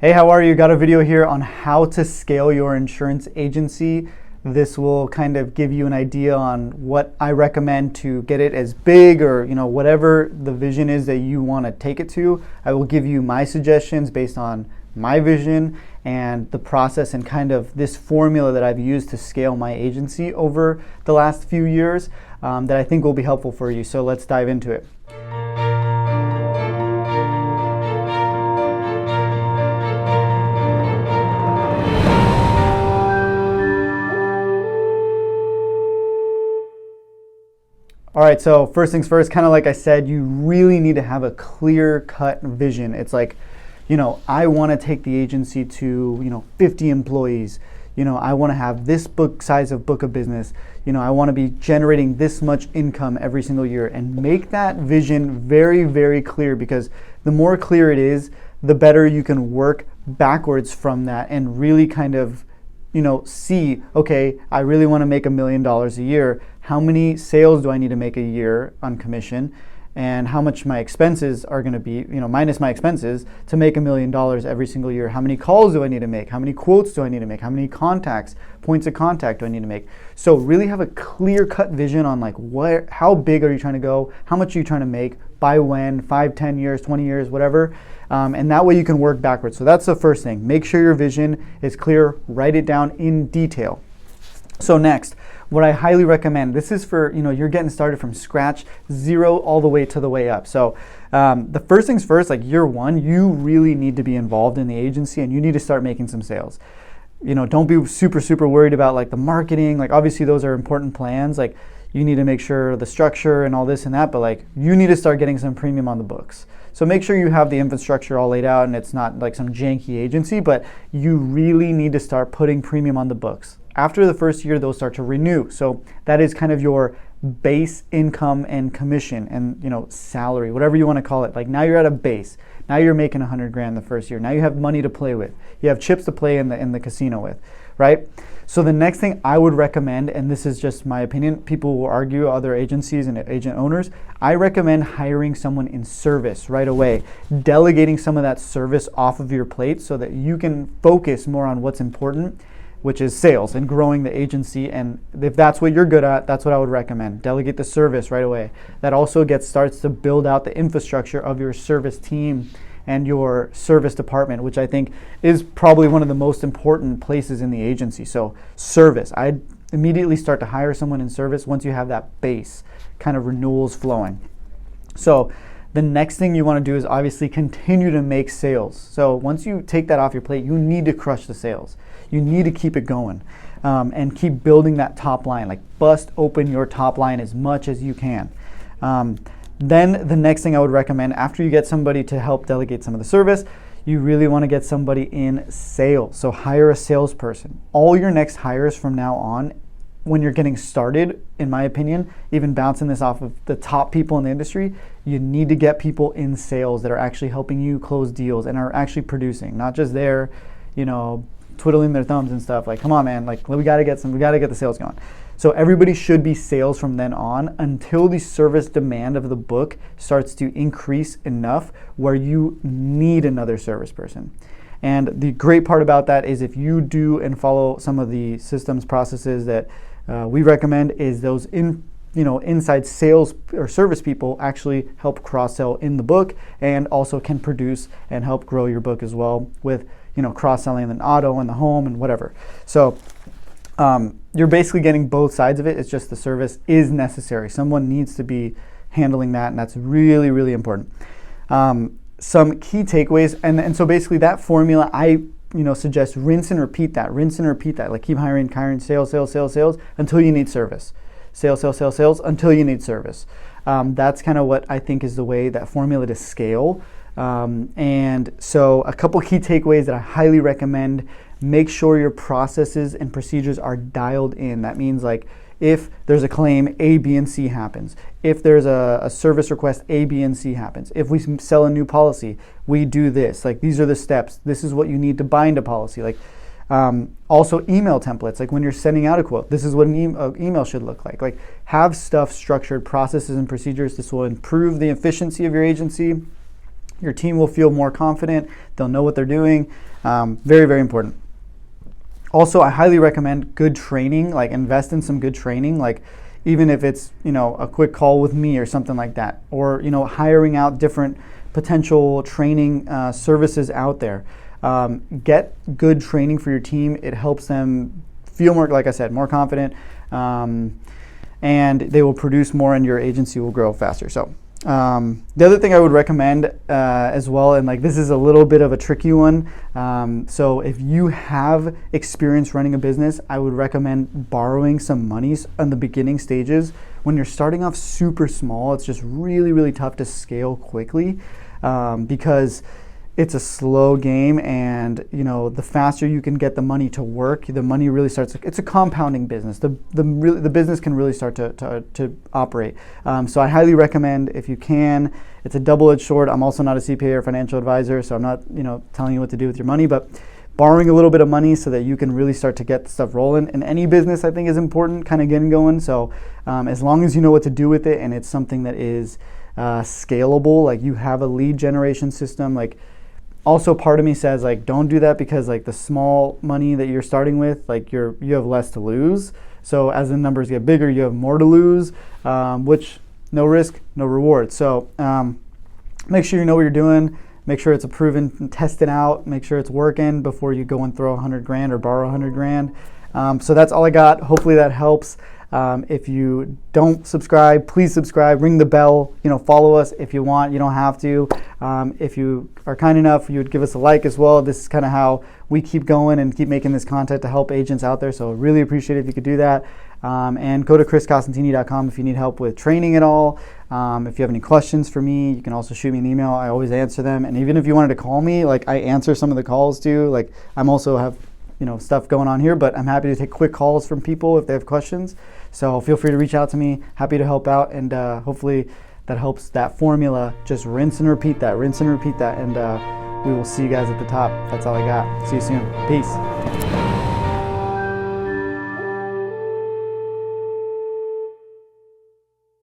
Hey, how are you? Got a video here on how to scale your insurance agency. This will kind of give you an idea on what I recommend to get it as big or whatever the vision is that you want to take it to. I will give you my suggestions based on my vision and the process and kind of this formula that I've used to scale my agency over the last few years that I think will be helpful for you. So let's dive into it. All right, so first things first, kind of like I said, you really need to have a clear-cut vision. It's like, I want to take the agency to, 50 employees. I want to have this size of book of business. I want to be generating this much income every single year, and make that vision very, very clear, because the more clear it is, the better you can work backwards from that and really kind of see, okay, I really want to make $1 million a year. How many sales do I need to make a year on commission? And how much my expenses are going to be, minus my expenses to make $1 million every single year. How many calls do I need to make? How many quotes do I need to make? How many contacts, points of contact do I need to make? So really have a clear-cut vision on like how big are you trying to go? How much are you trying to make? By when? 5, 10 years, 20 years, whatever. And that way you can work backwards. So that's the first thing. Make sure your vision is clear. Write it down in detail. So next, what I highly recommend, this is for, you're getting started from scratch, 0 all the way to the way up. So the first things first, like year 1, you really need to be involved in the agency and you need to start making some sales. Don't be super worried about like the marketing. Like obviously those are important plans. Like you need to make sure the structure and all this and that, but like you need to start getting some premium on the books. So make sure you have the infrastructure all laid out and it's not like some janky agency, but you really need to start putting premium on the books. After the first year, they'll start to renew. So that is kind of your base income and commission and salary, whatever you want to call it. Like now you're at a base. Now you're making 100 grand the first year. Now you have money to play with. You have chips to play in the casino with, right? So the next thing I would recommend, and this is just my opinion, people will argue, other agencies and agent owners, I recommend hiring someone in service right away, delegating some of that service off of your plate so that you can focus more on what's important, which is sales and growing the agency. And if that's what you're good at, that's what I would recommend. Delegate the service right away. That also starts to build out the infrastructure of your service team and your service department, which I think is probably one of the most important places in the agency. So service, I'd immediately start to hire someone in service once you have that base kind of renewals flowing. So the next thing you want to do is obviously continue to make sales. So once you take that off your plate, you need to crush the sales. You need to keep it going and keep building that top line. Like bust open your top line as much as you can. Then the next thing I would recommend, after you get somebody to help delegate some of the service, you really want to get somebody in sales. So hire a salesperson. All your next hires from now on, when you're getting started, in my opinion, even bouncing this off of the top people in the industry, you need to get people in sales that are actually helping you close deals and are actually producing, not just there, twiddling their thumbs and stuff. Like, come on, man, like we gotta get the sales going. So everybody should be sales from then on until the service demand of the book starts to increase enough where you need another service person. And the great part about that is if you do and follow some of the systems processes that we recommend, is those inside sales or service people actually help cross-sell in the book and also can produce and help grow your book as well with cross-selling in the auto and the home and whatever. So you're basically getting both sides of it. It's just the service is necessary. Someone needs to be handling that, and that's really, really important. Some key takeaways, and so basically that formula, I suggest rinse and repeat that. Like keep hiring sales until you need service. Sales until you need service. That's kind of what I think is the way, that formula to scale. And so a couple key takeaways that I highly recommend: make sure your processes and procedures are dialed in. That means like if there's a claim, A, B, and C happens. If there's a service request, A, B, and C happens. If we sell a new policy, we do this. Like these are the steps. This is what you need to bind a policy. Like also email templates. Like when you're sending out a quote, this is what an email should look like. Like have stuff structured, processes and procedures. This will improve the efficiency of your agency. Your team will feel more confident. They'll know what they're doing. Very, very important. Also, I highly recommend good training, like invest in some good training, like even if it's, a quick call with me or something like that, or, hiring out different potential training services out there. Get good training for your team. It helps them feel more, like I said, more confident, and they will produce more and your agency will grow faster. So the other thing I would recommend as well, and like this is a little bit of a tricky one, so if you have experience running a business, I would recommend borrowing some monies in the beginning stages. When you're starting off super small, it's just really, really tough to scale quickly because it's a slow game, and the faster you can get the money to work, the money really starts. It's a compounding business. The business can really start to operate. So I highly recommend, if you can. It's a double-edged sword. I'm also not a CPA or financial advisor, so I'm not telling you what to do with your money, but borrowing a little bit of money so that you can really start to get stuff rolling. And any business, I think, is important, kind of getting going. So as long as you know what to do with it, and it's something that is scalable, like you have a lead generation system, like. Also, part of me says, like, don't do that because, like, the small money that you're starting with, like, you have less to lose. So as the numbers get bigger, you have more to lose, which no risk, no reward. So make sure you know what you're doing. Make sure it's a proven and tested out. Make sure it's working before you go and throw $100,000 or borrow $100,000. So that's all I got. Hopefully that helps. If you don't subscribe, please subscribe, ring the bell, follow us if you want. You don't have to. If you are kind enough, you would give us a like as well. This is kind of how we keep going and keep making this content to help agents out there. So really appreciate it if you could do that. And go to chriscostantini.com if you need help with training at all. If you have any questions for me, you can also shoot me an email. I always answer them. And even if you wanted to call me, like I answer some of the calls too. Like I'm also have stuff going on here, but I'm happy to take quick calls from people if they have questions. So feel free to reach out to me. Happy to help out, and hopefully that helps. That formula, just rinse and repeat that, and we will see you guys at the top. That's all I got. See you soon. Peace.